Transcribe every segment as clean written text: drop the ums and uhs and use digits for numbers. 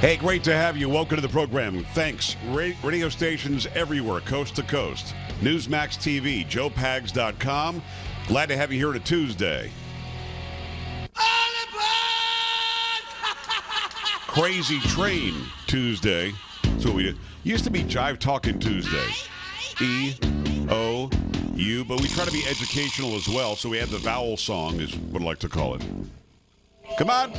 Hey, great to have you. Welcome to the program. Thanks. Radio stations everywhere, coast to coast. Newsmax TV, joepags.com. Glad to have you here on a Tuesday. Crazy Train Tuesday. That's what we did. Used to be Jive Talking Tuesday. E-O-U. But we try to be educational as well, so we have the vowel song, is what I like to call it. Come on.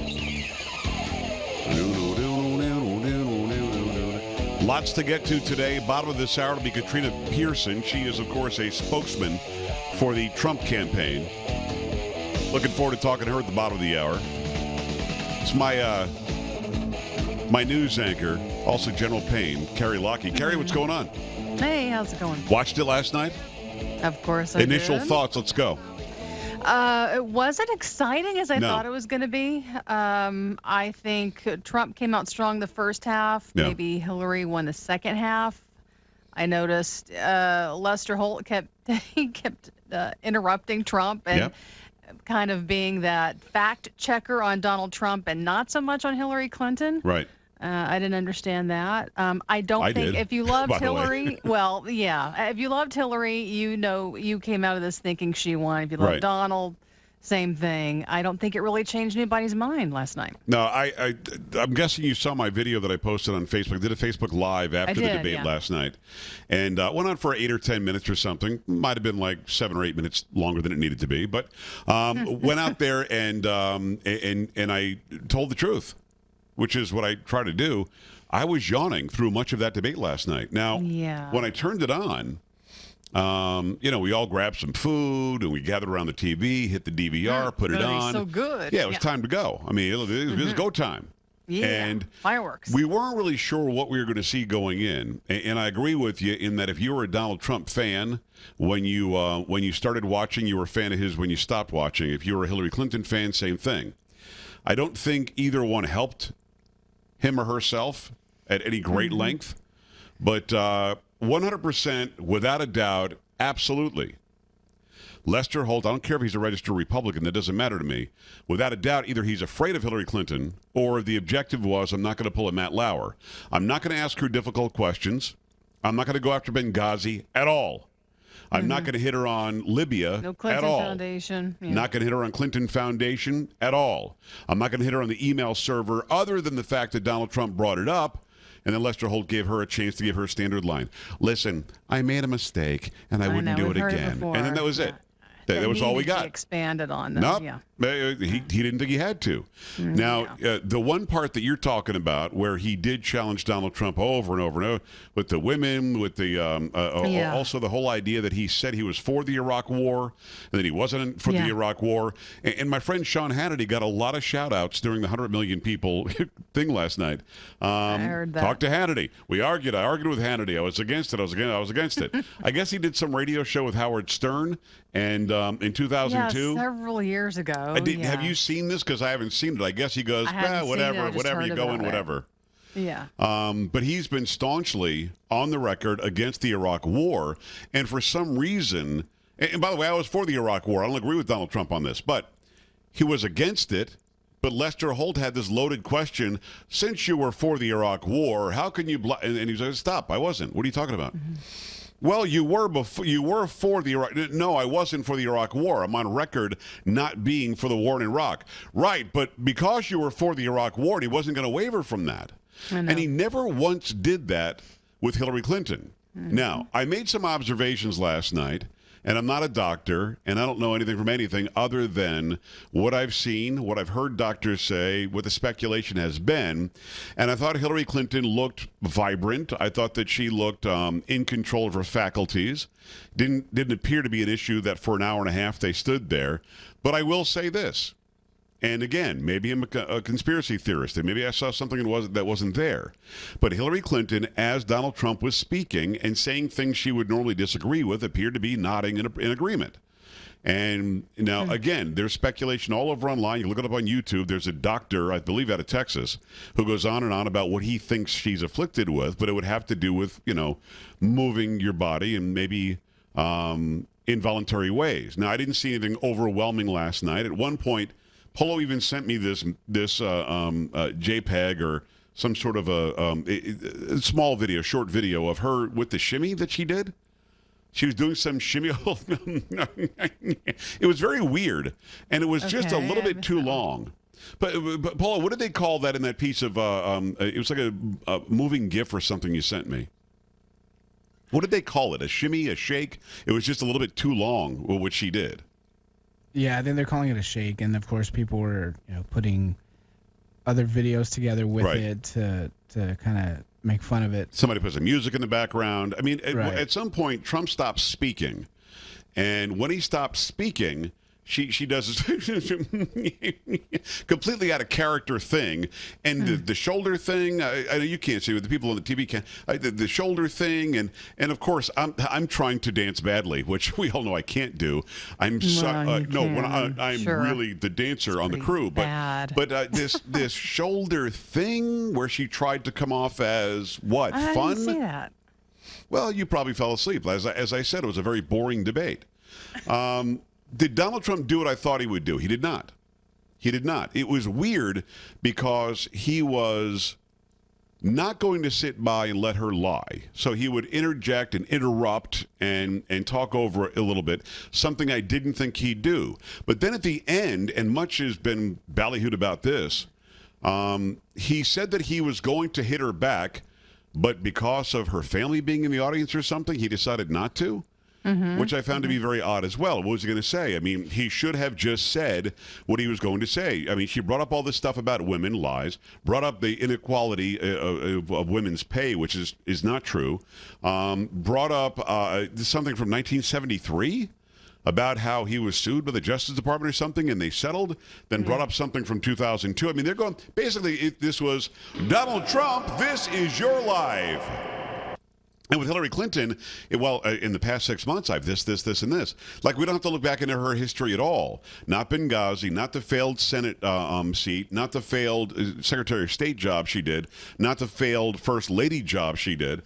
Lots to get to today. Bottom of this hour will be Katrina Pearson. She is, of course, a spokesman for the Trump campaign. Looking forward to talking to her at the bottom of the hour. It's my news anchor, also General Payne, Carrie Lockie. Carrie, what's going on? Hey, how's it going? Watched it last night? Of course I Initial did. thoughts, let's go. It wasn't exciting as I thought it was going to be. I think Trump came out strong the first half. Yeah. Maybe Hillary won the second half. I noticed Lester Holt kept interrupting Trump and kind of being that fact checker on Donald Trump and not so much on Hillary Clinton. Right. I didn't understand that. I think did, if you loved by the way. Hillary, well, yeah. If you loved Hillary, you came out of this thinking she won. If you loved Right. Donald, same thing. I don't think it really changed anybody's mind last night. No, I'm guessing you saw my video that I posted on Facebook. I did a Facebook Live after the debate last night. And went on for 8 or 10 minutes or something. Might have been like 7 or 8 minutes longer than it needed to be. But went out there and I told the truth, which is what I try to do. I was yawning through much of that debate last night. Now, when I turned it on, we all grabbed some food and we gathered around the TV, hit the DVR, put it on. So good. Yeah, it was time to go. I mean, it was go time. Yeah, and fireworks. We weren't really sure what we were going to see going in. And I agree with you in that if you were a Donald Trump fan, when you started watching, you were a fan of his. When you stopped watching, if you were a Hillary Clinton fan, same thing. I don't think either one helped him or herself at any great length, but 100%, without a doubt, absolutely. Lester Holt, I don't care if he's a registered Republican, that doesn't matter to me. Without a doubt, either he's afraid of Hillary Clinton or the objective was, I'm not going to pull a Matt Lauer. I'm not going to ask her difficult questions. I'm not going to go after Benghazi at all. I'm not going to hit her on Libya No Clinton at all. Foundation. Yeah. Not going to hit her on Clinton Foundation at all. I'm not going to hit her on the email server other than the fact that Donald Trump brought it up. And then Lester Holt gave her a chance to give her a standard line. Listen, I made a mistake, and I wouldn't do it again. And then that was it. That was all we got. Expanded on. Nope. Yeah. He didn't think he had to. Now, the one part that you're talking about where he did challenge Donald Trump over and over and over with the women, with the also the whole idea that he said he was for the Iraq War and that he wasn't for the Iraq War. And my friend Sean Hannity got a lot of shout-outs during the 100 million people thing last night. I heard that. Talk to Hannity. We argued. I argued with Hannity. I was against it. I was against it. I guess he did some radio show with Howard Stern and in 2002. Yeah, several years ago. Have you seen this? Because I haven't seen it. I guess he goes, whatever you go in, whatever. Yeah. But he's been staunchly on the record against the Iraq War. And for some reason, and by the way, I was for the Iraq War. I don't agree with Donald Trump on this, but he was against it. But Lester Holt had this loaded question. Since you were for the Iraq War, how can you... And he said, stop, I wasn't. What are you talking about? Well, you were for the Iraq. No, I wasn't for the Iraq War. I'm on record not being for the war in Iraq. Right, but because you were for the Iraq War, he wasn't going to waver from that. And he never once did that with Hillary Clinton. Now, I made some observations last night, and I'm not a doctor, and I don't know anything from anything other than what I've seen, what I've heard doctors say, what the speculation has been. And I thought Hillary Clinton looked vibrant. I thought that she looked in control of her faculties. Didn't appear to be an issue that for an hour and a half they stood there. But I will say this. And again, maybe I'm a conspiracy theorist, and maybe I saw something that wasn't there. But Hillary Clinton, as Donald Trump was speaking and saying things she would normally disagree with, appeared to be nodding in agreement. And now, again, there's speculation all over online. You look it up on YouTube. There's a doctor, I believe out of Texas, who goes on and on about what he thinks she's afflicted with, but it would have to do with, moving your body and maybe involuntary ways. Now, I didn't see anything overwhelming last night. At one point, Polo even sent me this JPEG or some sort of a small video, short video of her with the shimmy that she did. She was doing some shimmy. It was very weird, and it was just a little bit too long. But Paula, what did they call that in that piece of? It was like a moving GIF or something you sent me. What did they call it? A shimmy, a shake? It was just a little bit too long. What she did. Yeah, I think they're calling it a shake, and of course, people were putting other videos together with it to kind of make fun of it. Somebody put some music in the background. I mean, at some point, Trump stopped speaking. And when he stopped speaking, she does this completely out of character thing. And the shoulder thing, I know you can't see it, but the people on the TV can. The shoulder thing, and of course, I'm trying to dance badly, which we all know I can't do. I'm really the dancer on the crew. But this shoulder thing where she tried to come off as what? I fun? didn't see that. Well, you probably fell asleep. As I said, it was a very boring debate. Did Donald Trump do what I thought he would do? He did not. He did not. It was weird because he was not going to sit by and let her lie. So he would interject and interrupt and talk over it a little bit, something I didn't think he'd do. But then at the end, and much has been ballyhooed about this, he said that he was going to hit her back, but because of her family being in the audience or something, he decided not to. Which I found to be very odd as well. What was he going to say? I mean, he should have just said what he was going to say. I mean, she brought up all this stuff about women, lies, brought up the inequality of women's pay, which is not true, brought up something from 1973 about how he was sued by the Justice Department or something, and they settled, then brought up something from 2002. I mean, they're going, basically, this was, Donald Trump, this is your life. And with Hillary Clinton, in the past 6 months, I've this, and this. Like, we don't have to look back into her history at all. Not Benghazi, not the failed Senate seat, not the failed Secretary of State job she did, not the failed First Lady job she did.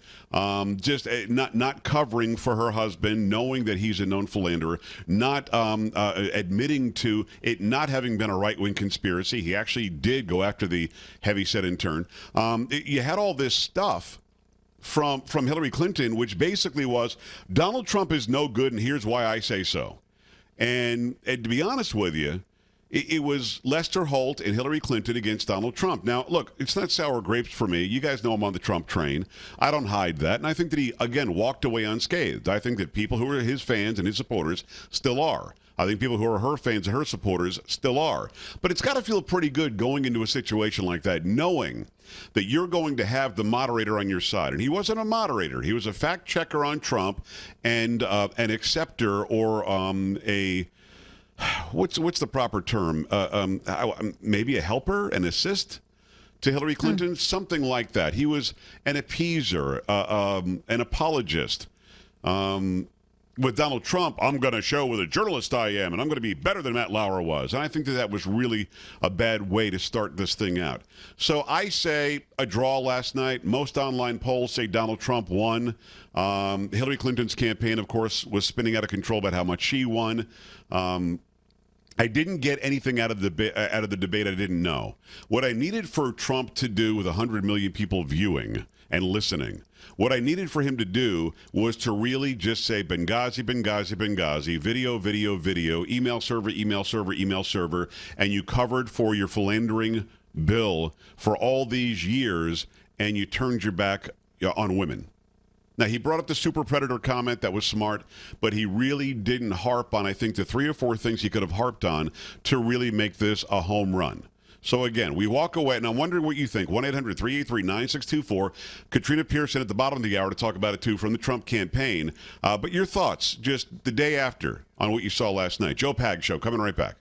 Just not covering for her husband, knowing that he's a known philanderer, not admitting to it not having been a right-wing conspiracy. He actually did go after the heavy-set intern. You had all this stuff from Hillary Clinton, which basically was, Donald Trump is no good, and here's why I say so. And to be honest with you, it was Lester Holt and Hillary Clinton against Donald Trump. Now, look, it's not sour grapes for me. You guys know I'm on the Trump train. I don't hide that. And I think that he, again, walked away unscathed. I think that people who are his fans and his supporters still are. I think people who are her fans and her supporters still are. But it's got to feel pretty good going into a situation like that, knowing that you're going to have the moderator on your side. And he wasn't a moderator. He was a fact checker on Trump and an acceptor or what's the proper term? Maybe a helper, an assist to Hillary Clinton, something like that. He was an appeaser, an apologist. With Donald Trump, I'm going to show what a journalist I am, and I'm going to be better than Matt Lauer was. And I think that was really a bad way to start this thing out. So I say a draw last night. Most online polls say Donald Trump won. Hillary Clinton's campaign, of course, was spinning out of control about how much she won. I didn't get anything out of the debate I didn't know. What I needed for Trump to do with 100 million people viewing and listening, what I needed for him to do was to really just say Benghazi, Benghazi, Benghazi, video, video, video, email server, email server, email server, and you covered for your philandering bill for all these years, and you turned your back on women. Now, he brought up the super predator comment. That was smart, but he really didn't harp on, I think, the 3 or 4 things he could have harped on to really make this a home run. So, again, we walk away, and I'm wondering what you think. 1-800-383-9624. Katrina Pearson at the bottom of the hour to talk about it, too, from the Trump campaign. But your thoughts just the day after on what you saw last night. Joe Pag Show, coming right back.